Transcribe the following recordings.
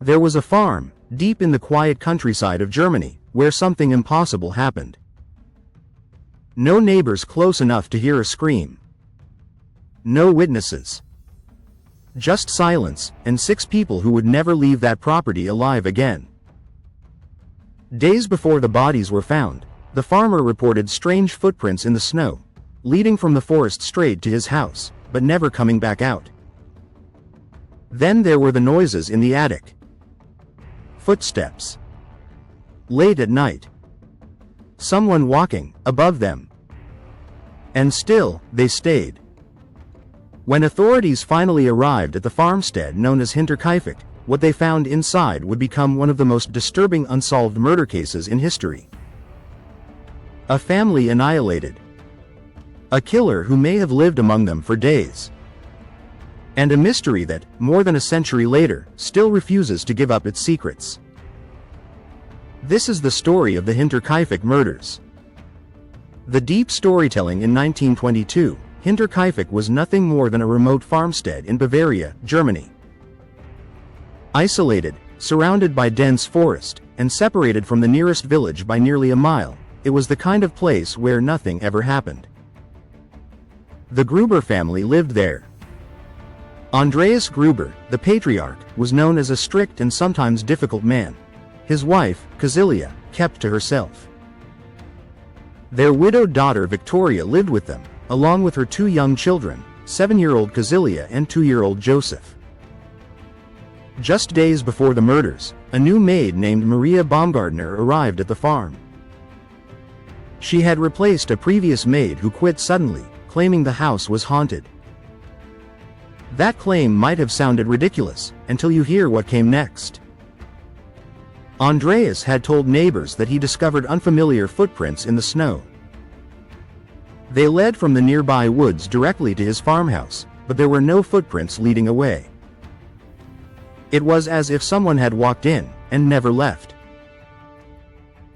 There was a farm, deep in the quiet countryside of Germany, where something impossible happened. No neighbors close enough to hear a scream. No witnesses. Just silence, and 6 people who would never leave that property alive again. Days before the bodies were found, the farmer reported strange footprints in the snow, leading from the forest straight to his house, but never coming back out. Then there were the noises in the attic. Footsteps. Late at night. Someone walking, above them. And still, they stayed. When authorities finally arrived at the farmstead known as Hinterkaifeck, what they found inside would become one of the most disturbing unsolved murder cases in history. A family annihilated. A killer who may have lived among them for days. And a mystery that, more than a century later, still refuses to give up its secrets. This is the story of the Hinterkaifeck Murders. The deep storytelling in 1922, Hinterkaifeck was nothing more than a remote farmstead in Bavaria, Germany. Isolated, surrounded by dense forest, and separated from the nearest village by nearly a mile, it was the kind of place where nothing ever happened. The Gruber family lived there. Andreas Gruber, the patriarch, was known as a strict and sometimes difficult man. His wife, Cecilia, kept to herself. Their widowed daughter Victoria lived with them, along with her 2 young children, 7-year-old Cecilia and 2-year-old Joseph. Just days before the murders, a new maid named Maria Baumgartner arrived at the farm. She had replaced a previous maid who quit suddenly, claiming the house was haunted. That claim might have sounded ridiculous, until you hear what came next. Andreas had told neighbors that he discovered unfamiliar footprints in the snow. They led from the nearby woods directly to his farmhouse, but there were no footprints leading away. It was as if someone had walked in, and never left.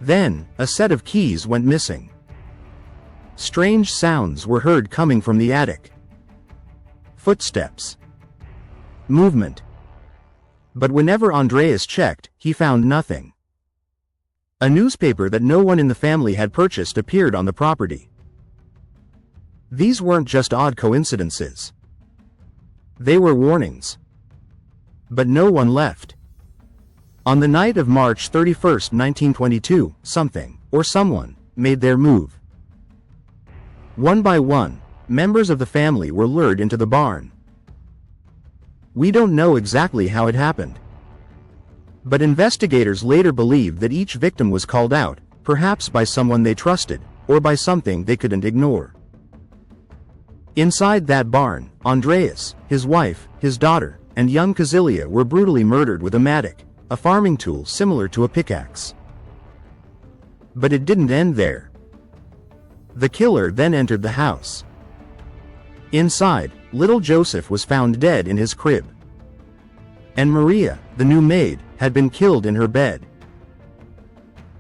Then, a set of keys went missing. Strange sounds were heard coming from the attic. Footsteps. Movement. But whenever Andreas checked, he found nothing. A newspaper that no one in the family had purchased appeared on the property. These weren't just odd coincidences. They were warnings. But no one left. On the night of March 31, 1922, something, or someone, made their move. One by one, members of the family were lured into the barn. We don't know exactly how it happened. But investigators later believed that each victim was called out, perhaps by someone they trusted, or by something they couldn't ignore. Inside that barn, Andreas, his wife, his daughter, and young Cecilia were brutally murdered with a mattock, a farming tool similar to a pickaxe. But it didn't end there. The killer then entered the house. Inside, little Joseph was found dead in his crib. And Maria, the new maid, had been killed in her bed.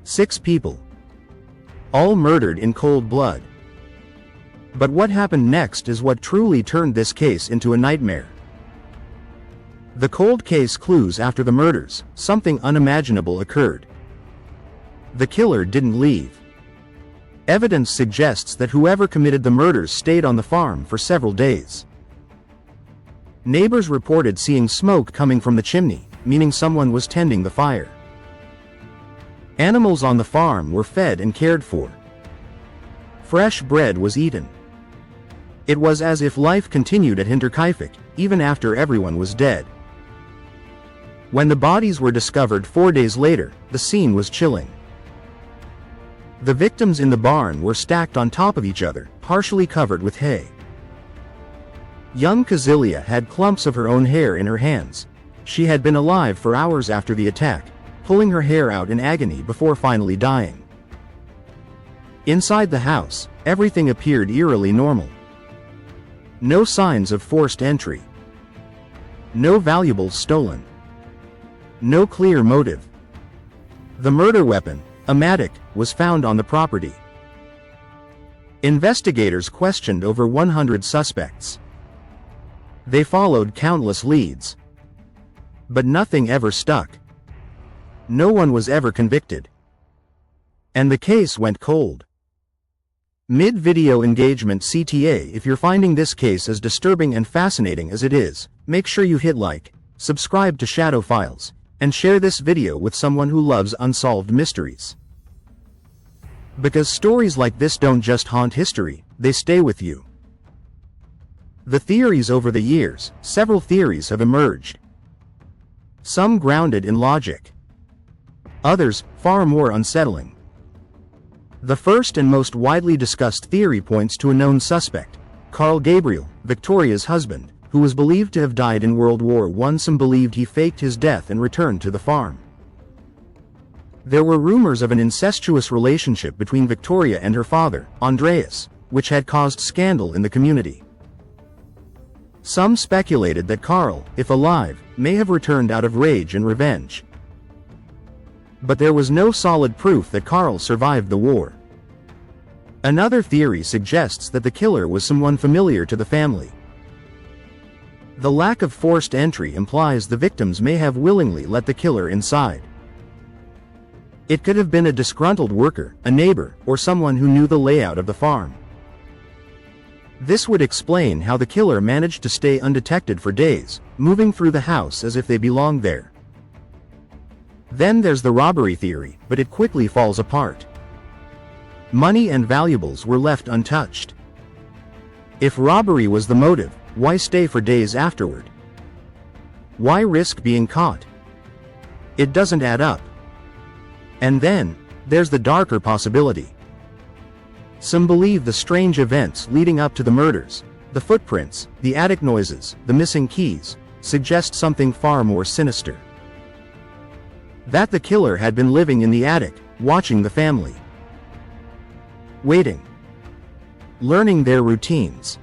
6 people. All murdered in cold blood. But what happened next is what truly turned this case into a nightmare. The cold case clues after the murders, something unimaginable occurred. The killer didn't leave. Evidence suggests that whoever committed the murders stayed on the farm for several days. Neighbors reported seeing smoke coming from the chimney, meaning someone was tending the fire. Animals on the farm were fed and cared for. Fresh bread was eaten. It was as if life continued at Hinterkaifeck, even after everyone was dead. When the bodies were discovered 4 days later, the scene was chilling. The victims in the barn were stacked on top of each other, partially covered with hay. Young Cecilia had clumps of her own hair in her hands. She had been alive for hours after the attack, pulling her hair out in agony before finally dying. Inside the house, everything appeared eerily normal. No signs of forced entry. No valuables stolen. No clear motive. The murder weapon, a mattock, was found on the property. Investigators questioned over 100 suspects. They followed countless leads. But nothing ever stuck. No one was ever convicted. And the case went cold. Mid-video engagement CTA. If you're finding this case as disturbing and fascinating as it is, make sure you hit like, subscribe to Shadow Files, and share this video with someone who loves unsolved mysteries. Because stories like this don't just haunt history, they stay with you. The theories. Over the years, several theories have emerged. Some grounded in logic. Others, far more unsettling. The first and most widely discussed theory points to a known suspect, Carl Gabriel, Victoria's husband, who was believed to have died in World War I. Some believed he faked his death and returned to the farm. There were rumors of an incestuous relationship between Victoria and her father, Andreas, which had caused scandal in the community. Some speculated that Carl, if alive, may have returned out of rage and revenge. But there was no solid proof that Carl survived the war. Another theory suggests that the killer was someone familiar to the family. The lack of forced entry implies the victims may have willingly let the killer inside. It could have been a disgruntled worker, a neighbor, or someone who knew the layout of the farm. This would explain how the killer managed to stay undetected for days, moving through the house as if they belonged there. Then there's the robbery theory, but it quickly falls apart. Money and valuables were left untouched. If robbery was the motive, why stay for days afterward? Why risk being caught? It doesn't add up. And then, there's the darker possibility. Some believe the strange events leading up to the murders, the footprints, the attic noises, the missing keys, suggest something far more sinister. That the killer had been living in the attic, watching the family. Waiting. Learning their routines.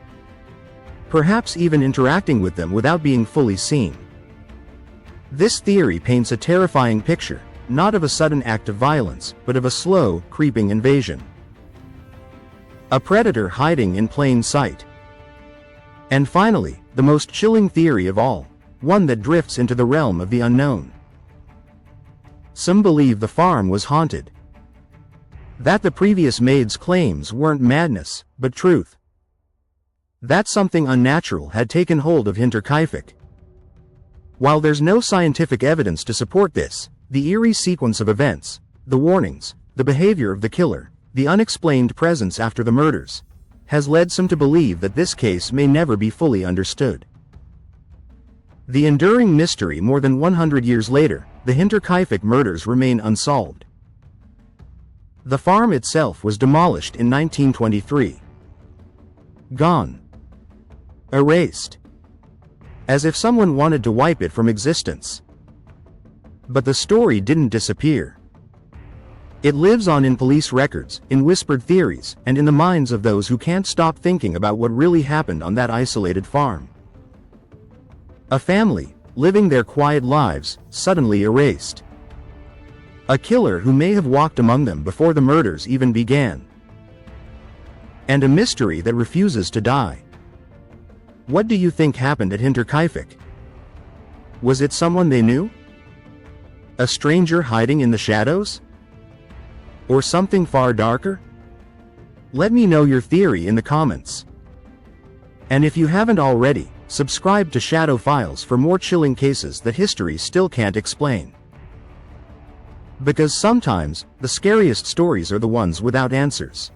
Perhaps even interacting with them without being fully seen. This theory paints a terrifying picture, not of a sudden act of violence, but of a slow, creeping invasion. A predator hiding in plain sight. And finally, the most chilling theory of all, one that drifts into the realm of the unknown. Some believe the farm was haunted. That the previous maid's claims weren't madness, but truth. That something unnatural had taken hold of Hinterkaifeck. While there's no scientific evidence to support this, the eerie sequence of events, the warnings, the behavior of the killer, the unexplained presence after the murders, has led some to believe that this case may never be fully understood. The enduring mystery. More than 100 years later, the Hinterkaifeck murders remain unsolved. The farm itself was demolished in 1923. Gone. Erased. As if someone wanted to wipe it from existence. But the story didn't disappear. It lives on in police records, in whispered theories, and in the minds of those who can't stop thinking about what really happened on that isolated farm. A family, living their quiet lives, suddenly erased. A killer who may have walked among them before the murders even began. And a mystery that refuses to die. What do you think happened at Hinterkaifeck? Was it someone they knew? A stranger hiding in the shadows? Or something far darker? Let me know your theory in the comments. And if you haven't already, subscribe to Shadow Files for more chilling cases that history still can't explain. Because sometimes, the scariest stories are the ones without answers.